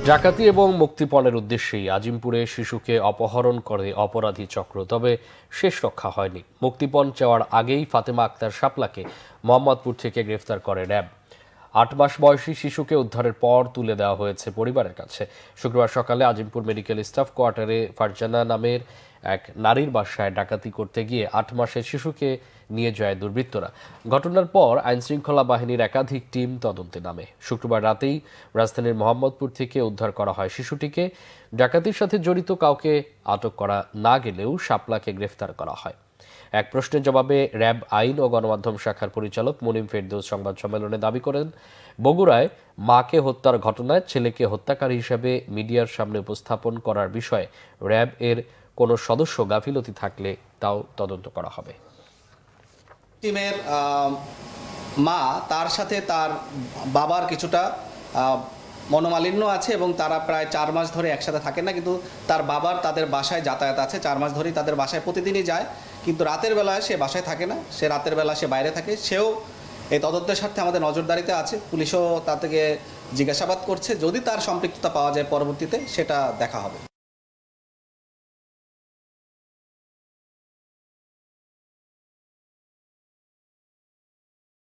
ডাকাতি এবং মুক্তিপণের উদ্দেশ্যেই আজিমপুরে শিশুকে অপহরণ করে অপরাধী চক্র, তবে শেষ রক্ষা হয়নি। মুক্তিপণ চাওয়ার আগেই ফাতেমা আক্তার শাপলাকে মোহাম্মদপুর থেকে গ্রেফতার করে র্যাব। ৮ মাস বয়সী শিশুকে উদ্ধারের পর তুলে দেওয়া হয়েছে পরিবারের কাছে। শুক্রবার সকালে আজিমপুর মেডিকেল স্টাফ কোয়ার্টারে ফারজানা নামের এক নারীর বাসায় ডাকাতি করতে গিয়ে ৮ মাসের শিশুকে নিয়ে যায় দুর্বৃত্তরা। ঘটনার পর আইনশৃঙ্খলা বাহিনীর একাধিক টিম তদন্তে নামে। শুক্রবার রাতেই রাজধানীর মোহাম্মদপুর থেকে উদ্ধার করা হয় শিশুটিকে। ডাকাতির সাথে জড়িত কাউকে আটক করা না গেলেও শাপলাকে গ্রেফতার করা হয়। এক প্রশ্নের জবাবে র্যাব আইন ও গণমাধ্যম শাখার পরিচালক মুনিম ফেরদৌস সংবাদ সম্মেলনে দাবি করেন, বগুড়ায় মাকে হত্যার ঘটনায় ছেলেকে হত্যাকারী হিসেবে মিডিয়ার সামনে উপস্থাপন করার বিষয়ে র্যাব এর কোনো সদস্য গাফিলতি থাকলে তাও তদন্ত করা হবে। টিমের মা তার সাথে তার বাবার কিছুটা মনোমালিন্য আছে এবং তারা প্রায় ৪ মাস ধরে একসাথে থাকে না, কিন্তু তার বাবার তাদের বাসায় যাতায়াত আছে। ৪ মাস ধরেই তাদের বাসায় প্রতিদিনই যায়, কিন্তু রাতের বেলায় সে বাসায় থাকে না, সে রাতের বেলা সে বাইরে থাকে। সেও এই তদন্তের স্বার্থে আমাদের নজরদারিতে আছে। পুলিশও তা থেকে জিজ্ঞাসাবাদ করছে, যদি তার সম্পৃক্ততা পাওয়া যায় পরবর্তীতে সেটা দেখা হবে।